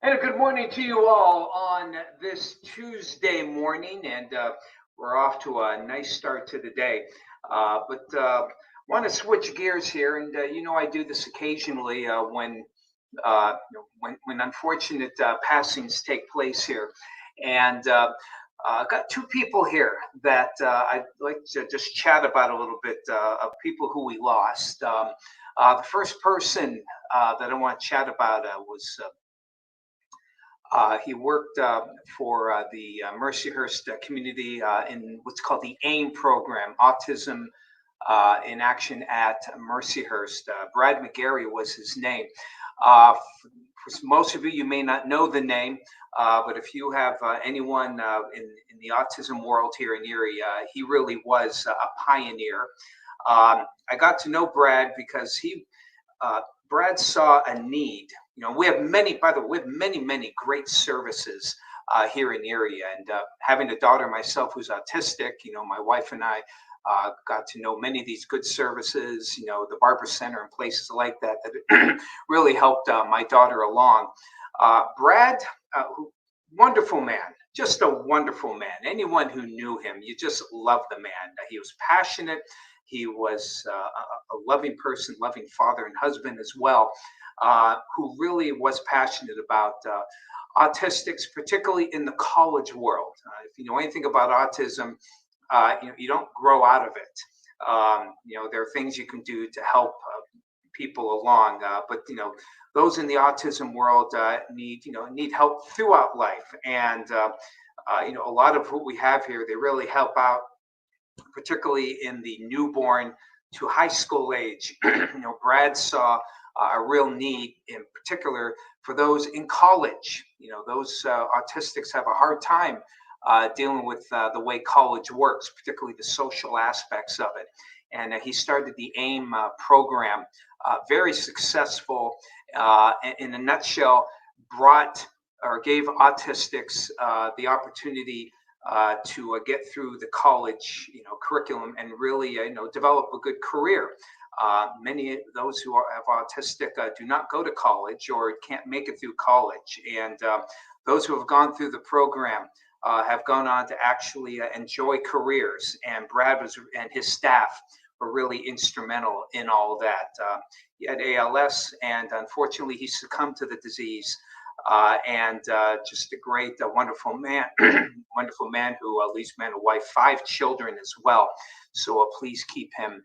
And a good morning to you all on this Tuesday morning, and we're off to a nice start to the day. But want to switch gears here, and I do this occasionally when unfortunate passings take place here, and I've got two people here that I'd like to just chat about a little bit of people who we lost. The first person that I want to chat about was he worked for the Mercyhurst community in what's called the AIM program, Autism in Action at Mercyhurst. Brad McGarry was his name. For most of you, you may not know the name, but if you have anyone in the autism world here in Erie, he really was a pioneer. I got to know Brad because uh, Brad saw a need. We have many, by the way, we have many great services here in Erie. And having a daughter myself who's autistic, my wife and I got to know many of these good services, the Barber Center and places like that, that really helped my daughter along. Brad, wonderful man, just a wonderful man. Anyone who knew him, you just loved the man. He was passionate. He was a loving person, loving father and husband as well, who really was passionate about autistics, particularly in the college world. If you know anything about autism, you don't grow out of it. There are things you can do to help people along, but those in the autism world need help throughout life, and a lot of what we have here, they really help out, particularly in the newborn to high school age. Brad saw a real need, in particular, for those in college. Those autistics have a hard time dealing with the way college works, particularly the social aspects of it. And he started the AIM program, very successful. In a nutshell, brought or gave autistics the opportunity to get through the college, curriculum and really, develop a good career. Many of those who have autistic do not go to college or can't make it through college, and those who have gone through the program have gone on to actually enjoy careers. And Brad and his staff were really instrumental in all of that. He had ALS, and unfortunately, he succumbed to the disease. And just a great, wonderful man, wonderful man who leaves man and wife, 5 children as well. So please keep him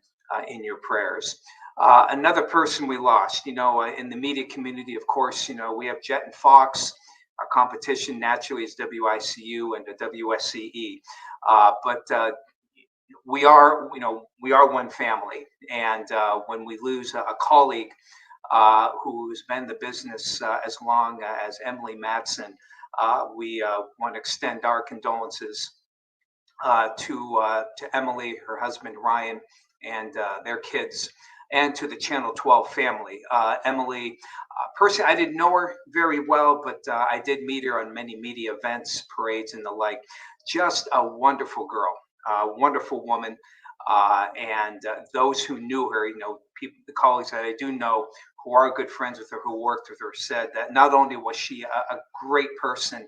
in your prayers. Another person we lost, in the media community, of course, we have Jet and Fox. Our competition naturally is WICU and the WSCE, but we are one family. And when we lose a colleague who's been in the business as long as Emily Matson, we want to extend our condolences to Emily, her husband Ryan, and their kids, and to the Channel 12 family. Emily, personally, I didn't know her very well, but I did meet her on many media events, parades, and the like. Just a wonderful girl, wonderful woman. And those who knew her, people, the colleagues that I do know who are good friends with her, who worked with her, said that not only was she a great person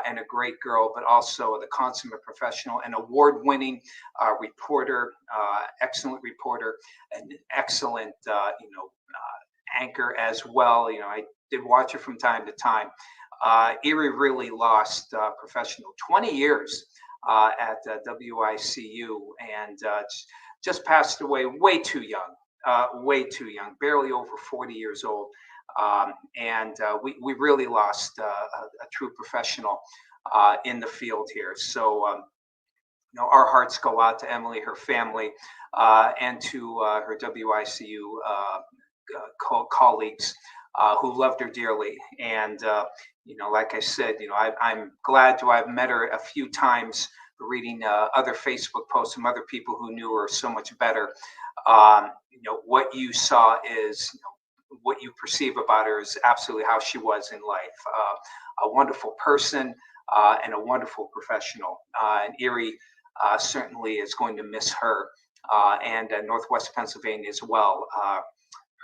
and a great girl, but also the consummate professional, an award-winning reporter, excellent reporter, an excellent, anchor as well. I did watch her from time to time. Erie really lost professional 20 years at WICU, and just passed away way too young, barely over 40 years old. And we really lost a true professional in the field here. So, our hearts go out to Emily, her family, and to her WICU colleagues who loved her dearly. And, like I said, I'm glad to have met her a few times, reading other Facebook posts from other people who knew her so much better. What you saw is, what you perceive about her is absolutely how she was in life. A wonderful person and a wonderful professional. And Erie certainly is going to miss her, and Northwest Pennsylvania as well.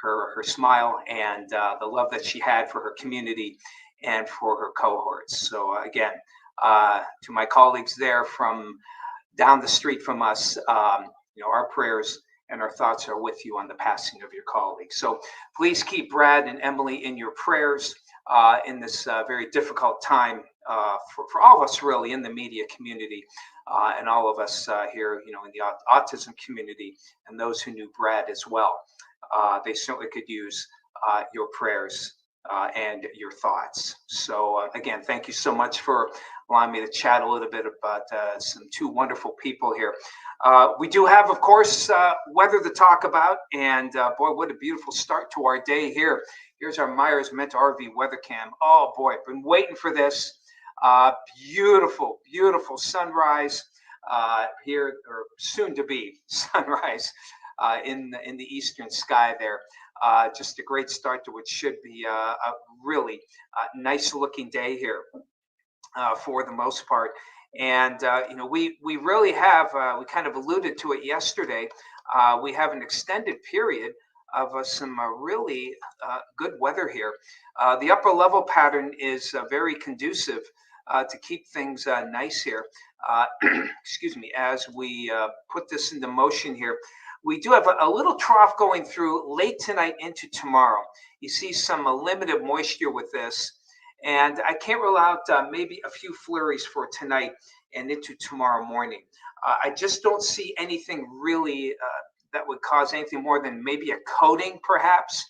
Her smile and the love that she had for her community and for her cohorts. So again, to my colleagues there from down the street from us, our prayers and our thoughts are with you on the passing of your colleague. So please keep Brad and Emily in your prayers in this very difficult time for all of us, really, in the media community and all of us here, in the autism community, and those who knew Brad as well. They certainly could use your prayers and your thoughts. So again, thank you so much for allowing me to chat a little bit about some two wonderful people here. We do have, of course, weather to talk about, and boy, what a beautiful start to our day here. Here's our Myers Mentor RV weather cam. Oh boy, been waiting for this. Beautiful, beautiful sunrise here, or soon to be sunrise in the eastern sky there. Just a great start to what should be a really nice looking day here for the most part. And we really have, we kind of alluded to it yesterday, we have an extended period of some really good weather here. The upper level pattern is very conducive to keep things nice here. Excuse me, as we put this into motion here. We do have a little trough going through late tonight into tomorrow. You see some limited moisture with this, and I can't rule out maybe a few flurries for tonight and into tomorrow morning. I just don't see anything really that would cause anything more than maybe a coating, perhaps,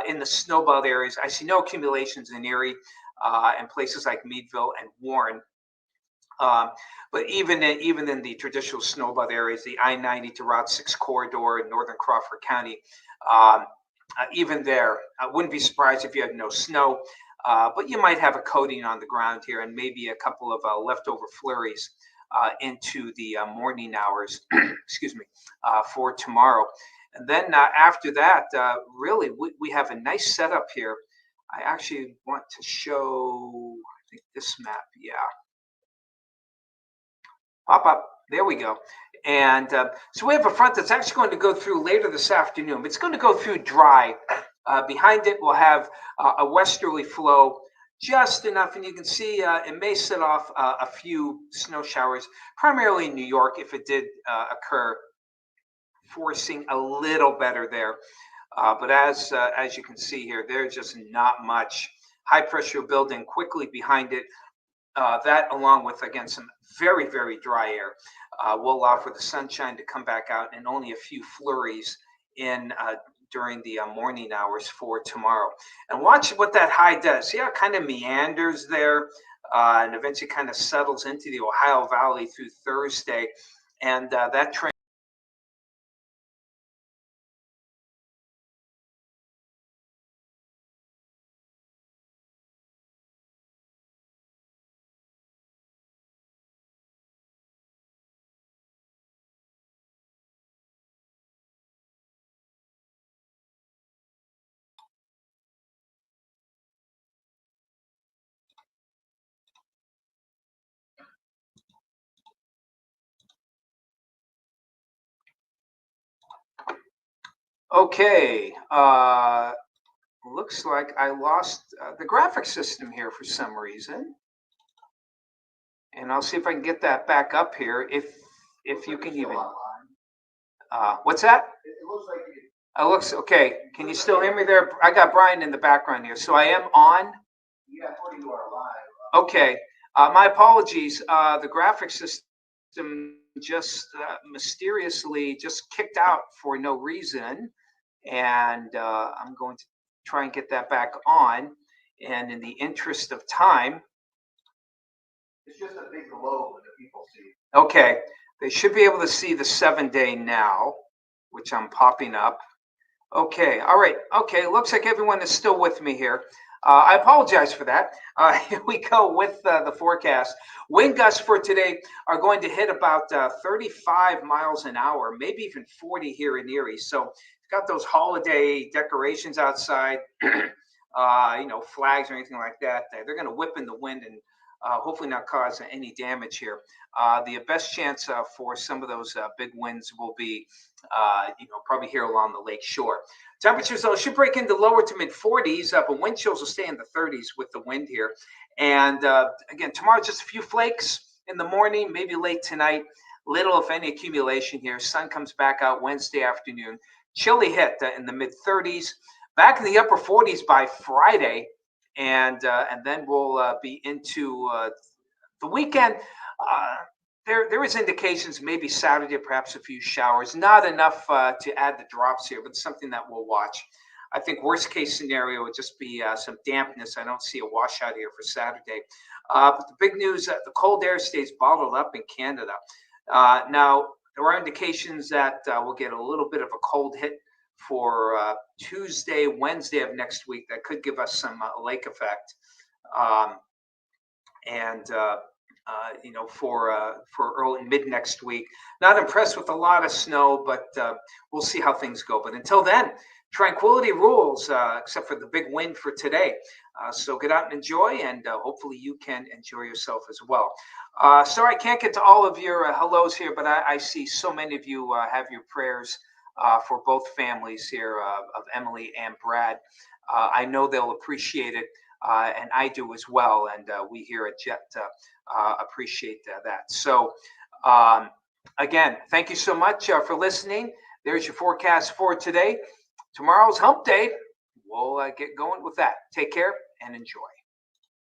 in the snowbelt areas. I see no accumulations in Erie and places like Meadville and Warren. But even in the traditional snowbelt areas, the I-90 to Route 6 corridor in northern Crawford County, even there, I wouldn't be surprised if you had no snow, but you might have a coating on the ground here and maybe a couple of leftover flurries into the morning hours, excuse me, for tomorrow. And then after that, really, we have a nice setup here. I actually want to show, I think this map, yeah. Pop up. There we go. And so we have a front that's actually going to go through later this afternoon. It's going to go through dry. Behind it, we'll have a westerly flow, just enough. And you can see it may set off a few snow showers, primarily in New York, if it did occur, forcing a little better there. But as you can see here, there's just not much. High pressure building quickly behind it. That, along with, again, some very, very dry air, will allow for the sunshine to come back out, and only a few flurries in during the morning hours for tomorrow. And watch what that high does. See how it kind of meanders there and eventually kind of settles into the Ohio Valley through Thursday. And that trend. Okay, looks like I lost the graphic system here for some reason. And I'll see if I can get that back up here if you can even. What's that? It looks like it looks okay. Can you still hear me there? I got Brian in the background here. So I am on? Yeah, you are live. Okay. My apologies. The graphic system just mysteriously just kicked out for no reason. And I'm going to try and get that back on. And in the interest of time, it's just a big globe that people see. Okay, they should be able to see the 7-day now, which I'm popping up. Okay, all right. Okay, looks like everyone is still with me here. I apologize for that. Here we go with the forecast. Wind gusts for today are going to hit about 35 miles an hour, maybe even 40 here in Erie. So got those holiday decorations outside, flags or anything like that. They're going to whip in the wind and hopefully not cause any damage here. The best chance for some of those big winds will be, probably here along the lake shore. Temperatures, though, should break into lower to mid 40s, but wind chills will stay in the 30s with the wind here. And again, tomorrow, just a few flakes in the morning, maybe late tonight. Little, if any, accumulation here. Sun comes back out Wednesday afternoon. Chilly hit in the mid 30s. Back in the upper 40s by Friday, and then we'll be into the weekend. There is indications maybe Saturday, perhaps a few showers. Not enough to add the drops here, but something that we'll watch. I think worst case scenario would just be some dampness. I don't see a washout here for Saturday. But the big news, the cold air stays bottled up in Canada. Now, there are indications that we'll get a little bit of a cold hit for Tuesday, Wednesday of next week. That could give us some lake effect. For early mid next week. Not impressed with a lot of snow, but we'll see how things go. But until then, tranquility rules, except for the big wind for today. So get out and enjoy, and hopefully you can enjoy yourself as well. Sorry, I can't get to all of your hellos here, but I see so many of you have your prayers for both families here of Emily and Brad. I know they'll appreciate it, and I do as well. And we here at Jet appreciate that. So again, thank you so much for listening. There's your forecast for today. Tomorrow's hump day. We'll get going with that. Take care and enjoy.